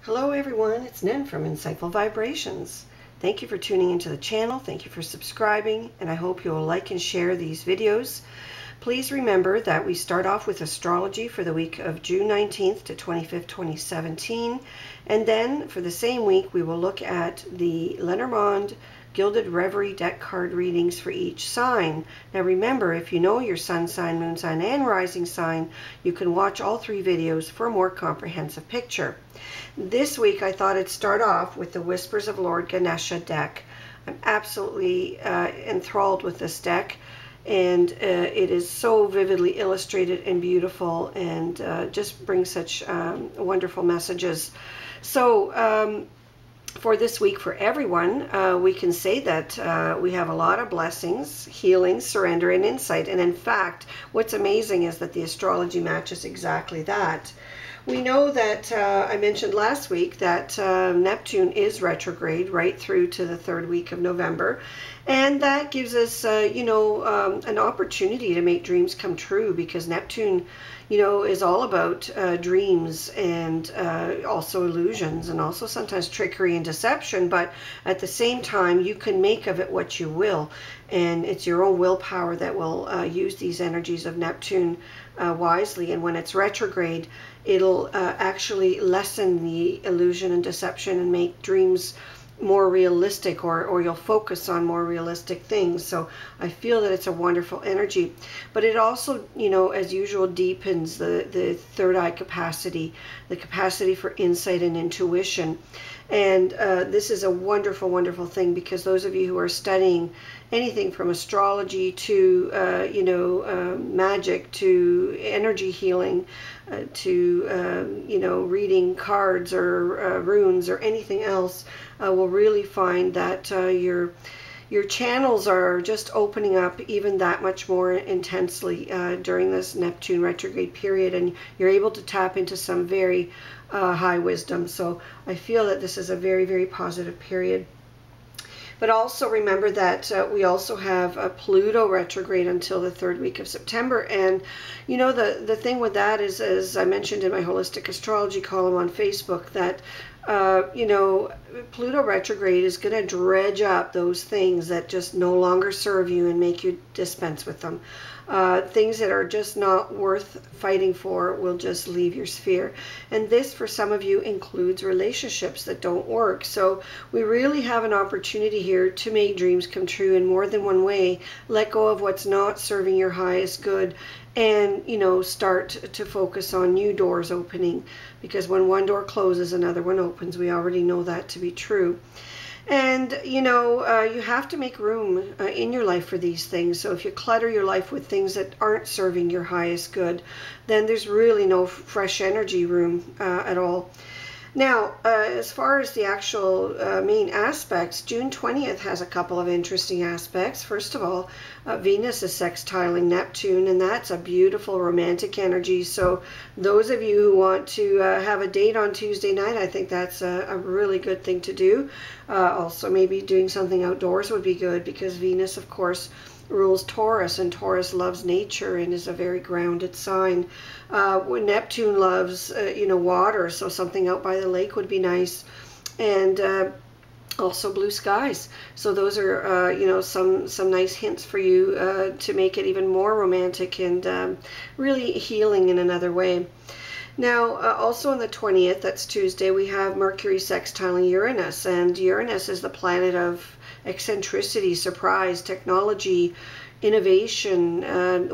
Hello everyone, it's Nen from Insightful Vibrations. Thank you for tuning into the channel, thank you for subscribing, and I hope you will like and share these videos. Please remember that we start off with astrology for the week of June 19th to 25th, 2017, and then for the same week we will look at the Lenormand Gilded Reverie deck card readings for each sign. Now remember, if you know your sun sign, moon sign, and rising sign, you can watch all three videos for a more comprehensive picture. This week I thought I'd start off with the Whispers of Lord Ganesha deck. I'm absolutely enthralled with this deck, and it is so vividly illustrated and beautiful, and just brings such wonderful messages. So for this week, for everyone, we can say that we have a lot of blessings, healing, surrender, and insight. And in fact, what's amazing is that the astrology matches exactly that. We know that, I mentioned last week, that Neptune is retrograde right through to the third week of November. And that gives us, an opportunity to make dreams come true, because Neptune, is all about dreams and also illusions, and also sometimes trickery and deception. But at the same time, you can make of it what you will. And it's your own willpower that will use these energies of Neptune wisely. And when it's retrograde, it'll actually lessen the illusion and deception and make dreams more realistic, or you'll focus on more realistic things. So I feel that it's a wonderful energy. But it also, as usual, deepens the third eye capacity, the capacity for insight and intuition. And this is a wonderful, wonderful thing, because those of you who are studying anything from astrology to, magic, to energy healing, to, reading cards or runes or anything else, will really find that your channels are just opening up even that much more intensely during this Neptune retrograde period, and you're able to tap into some very high wisdom. So I feel that this is a very, very positive period. But also remember that we also have a Pluto retrograde until the third week of September. And, the thing with that is, as I mentioned in my Holistic Astrology column on Facebook, that, Pluto retrograde is going to dredge up those things that just no longer serve you and make you dispense with them. Things that are just not worth fighting for will just leave your sphere. And this, for some of you, includes relationships that don't work. So we really have an opportunity here to make dreams come true in more than one way. Let go of what's not serving your highest good, and start to focus on new doors opening, because when one door closes, another one opens. We already know that to be true. And you have to make room in your life for these things. So if you clutter your life with things that aren't serving your highest good, then there's really no fresh energy room at all. Now, as far as the actual main aspects, June 20th has a couple of interesting aspects. First of all, Venus is sextiling Neptune, and that's a beautiful romantic energy. So those of you who want to have a date on Tuesday night, I think that's a really good thing to do. Also, maybe doing something outdoors would be good, because Venus, of course, rules Taurus, and Taurus loves nature and is a very grounded sign. When Neptune loves, water, so something out by the lake would be nice, and also blue skies. So those are, some nice hints for you to make it even more romantic and really healing in another way. Now, also on the 20th, that's Tuesday, we have Mercury sextiling Uranus, and Uranus is the planet of eccentricity, surprise, technology, innovation,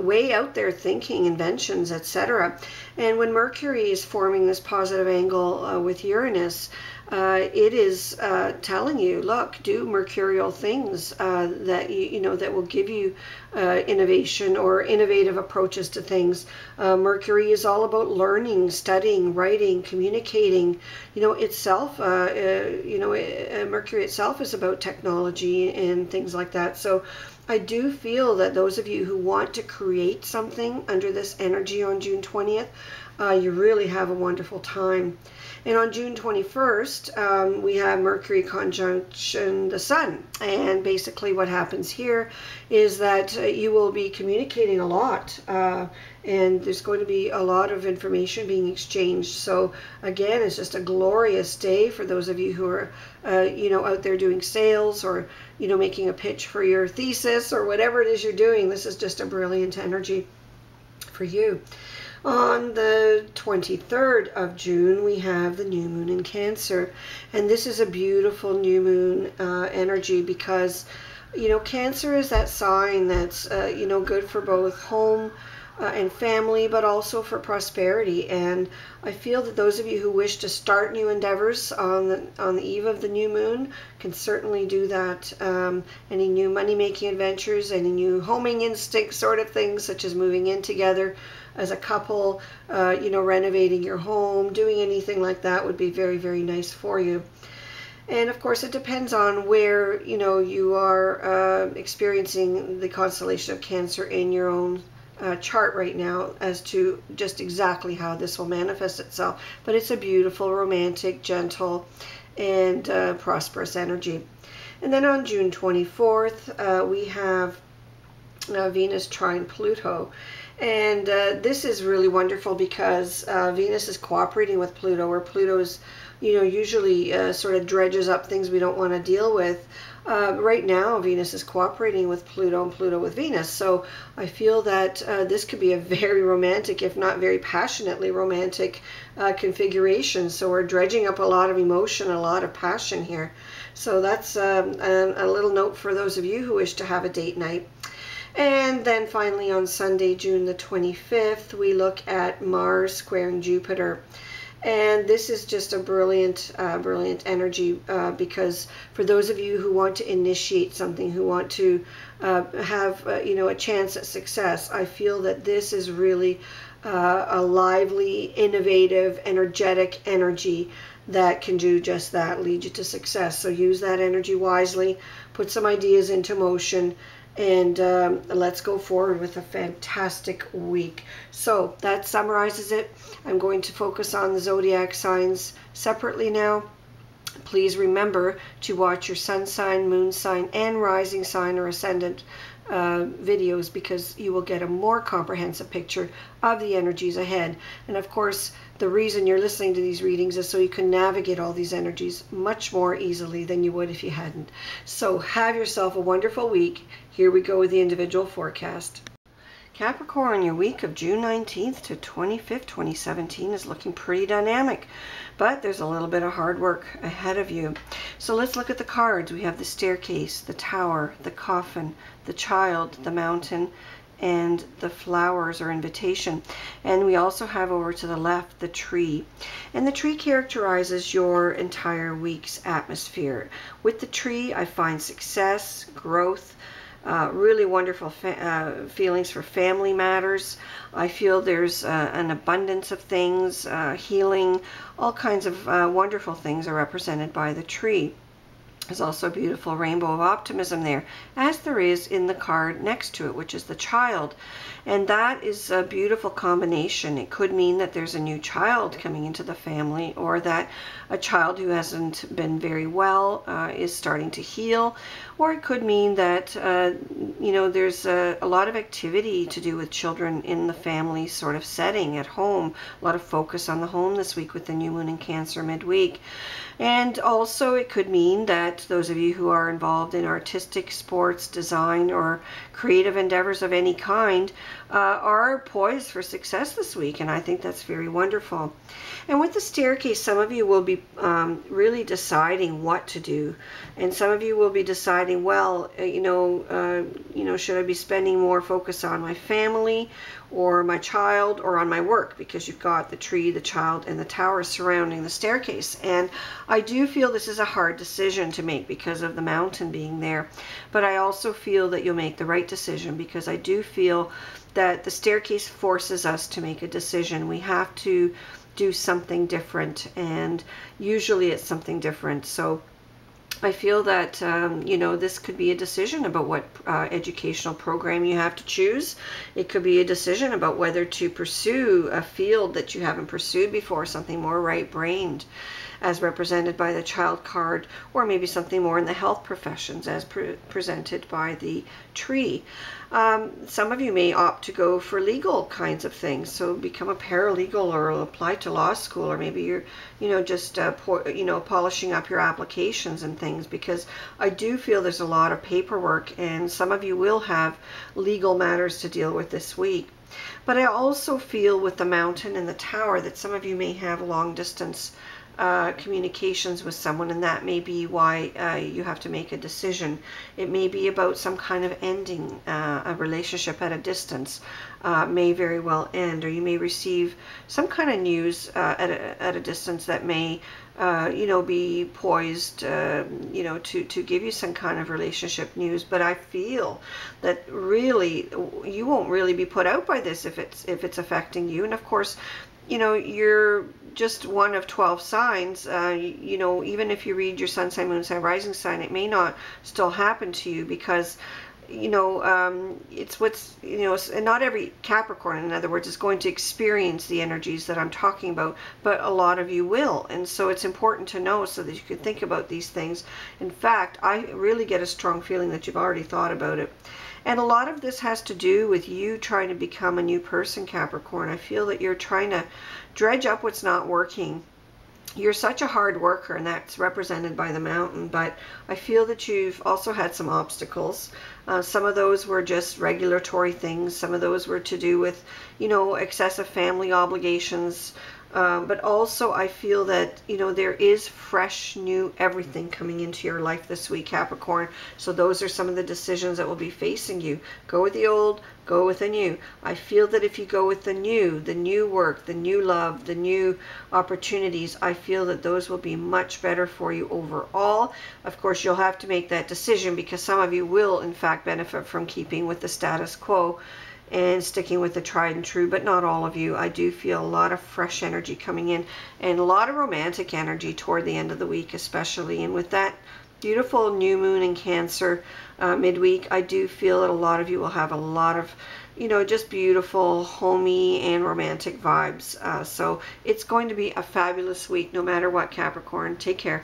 way out there thinking, inventions, etc. And when Mercury is forming this positive angle with Uranus, it is telling you, look, do mercurial things that that will give you innovation or innovative approaches to things. Mercury is all about learning, studying, writing, communicating. Itself, Mercury itself is about technology and things like that. So I do feel that those of you who want to create something under this energy on June 20th, you really have a wonderful time. And on June 21st, we have Mercury conjunction the Sun. And basically what happens here is that you will be communicating a lot and there's going to be a lot of information being exchanged. So again, it's just a glorious day for those of you who are out there doing sales, or making a pitch for your thesis, or whatever it is you're doing. This is just a brilliant energy for you. On the 23rd of June, we have the new moon in Cancer, and this is a beautiful new moon energy, because Cancer is that sign that's good for both home and family, but also for prosperity. And I feel that those of you who wish to start new endeavors on the eve of the new moon can certainly do that. Any new money-making adventures, any new homing instinct sort of things, such as moving in together as a couple, renovating your home, doing anything like that would be very, very nice for you. And of course, it depends on where you are experiencing the constellation of Cancer in your own chart right now, as to just exactly how this will manifest itself. But it's a beautiful, romantic, gentle, and prosperous energy. And then on June 24th, we have Venus trine Pluto. And this is really wonderful, because Venus is cooperating with Pluto, where Pluto's usually sort of dredges up things we don't want to deal with. Right now, Venus is cooperating with Pluto, and Pluto with Venus. So I feel that this could be a very romantic, if not very passionately romantic configuration. So we're dredging up a lot of emotion, a lot of passion here. So that's a little note for those of you who wish to have a date night. And then finally on Sunday, June the 25th, we look at Mars squaring Jupiter. And this is just a brilliant, brilliant energy, because for those of you who want to initiate something, who want to have, a chance at success, I feel that this is really a lively, innovative, energetic energy that can do just that, lead you to success. So use that energy wisely, put some ideas into motion, and let's go forward with a fantastic week. So that summarizes it. I'm going to focus on the zodiac signs separately now. Please remember to watch your sun sign, moon sign, and rising sign or ascendant videos, because you will get a more comprehensive picture of the energies ahead. And of course, the reason you're listening to these readings is so you can navigate all these energies much more easily than you would if you hadn't. So have yourself a wonderful week. Here we go with the individual forecast. Capricorn, your week of June 19th to 25th, 2017 is looking pretty dynamic, but there's a little bit of hard work ahead of you. So let's look at the cards. We have the staircase, the tower, the coffin, the child, the mountain, and the flowers or invitation. And we also have over to the left the tree. And the tree characterizes your entire week's atmosphere. With the tree, I find success, growth, really wonderful feelings for family matters. I feel there's an abundance of things, healing, all kinds of wonderful things are represented by the tree. There's also a beautiful rainbow of optimism there, as there is in the card next to it, which is the child. And that is a beautiful combination. It could mean that there's a new child coming into the family, or that a child who hasn't been very well is starting to heal. Or it could mean that, there's a lot of activity to do with children in the family sort of setting at home. A lot of focus on the home this week with the new moon in Cancer midweek. And also it could mean that those of you who are involved in artistic, sports, design, or creative endeavors of any kind are poised for success this week, and I think that's very wonderful. And with the staircase, some of you will be really deciding what to do, and some of you will be deciding, well, should I be spending more focus on my family or my child or on my work, because you've got the tree, the child, and the tower surrounding the staircase. And I do feel this is a hard decision to make because of the mountain being there, but I also feel that you'll make the right decision, because I do feel that the staircase forces us to make a decision. We have to do something different, and usually it's something different. So I feel that, you know, this could be a decision about what educational program you have to choose. It could be a decision about whether to pursue a field that you haven't pursued before, something more right-brained, as represented by the child card, or maybe something more in the health professions as presented by the tree. Some of you may opt to go for legal kinds of things, so become a paralegal or apply to law school, or maybe you're, you know, just polishing up your applications and things, because I do feel there's a lot of paperwork, and some of you will have legal matters to deal with this week. But I also feel with the mountain and the tower that some of you may have long distance communications with someone, and that may be why you have to make a decision. It may be about some kind of ending a relationship at a distance, may very well end, or you may receive some kind of news at a distance that may you know, be poised, you know, to give you some kind of relationship news. But I feel that really you won't really be put out by this if it's affecting you. And of course, you know, you're just one of 12 signs. You know, even if you read your sun sign, moon sign, rising sign, it may not still happen to you, because you know, it's what's, you know, and not every Capricorn, in other words, is going to experience the energies that I'm talking about, but a lot of you will. And so it's important to know so that you can think about these things. In fact, I really get a strong feeling that you've already thought about it. And a lot of this has to do with you trying to become a new person, Capricorn. I feel that you're trying to dredge up what's not working. You're such a hard worker, and that's represented by the mountain, but I feel that you've also had some obstacles. Some of those were just regulatory things. Some of those were to do with, you know, excessive family obligations. But also I feel that, you know, there is fresh, new everything coming into your life this week, Capricorn. So those are some of the decisions that will be facing you. Go with the old, go with the new. I feel that if you go with the new work, the new love, the new opportunities, I feel that those will be much better for you overall. Of course, you'll have to make that decision, because some of you will, in fact, benefit from keeping with the status quo and sticking with the tried and true, but not all of you. I do feel a lot of fresh energy coming in, and a lot of romantic energy toward the end of the week especially. And with that beautiful new moon in Cancer midweek, I do feel that a lot of you will have a lot of, you know, just beautiful homey and romantic vibes. So it's going to be a fabulous week no matter what, Capricorn. Take care.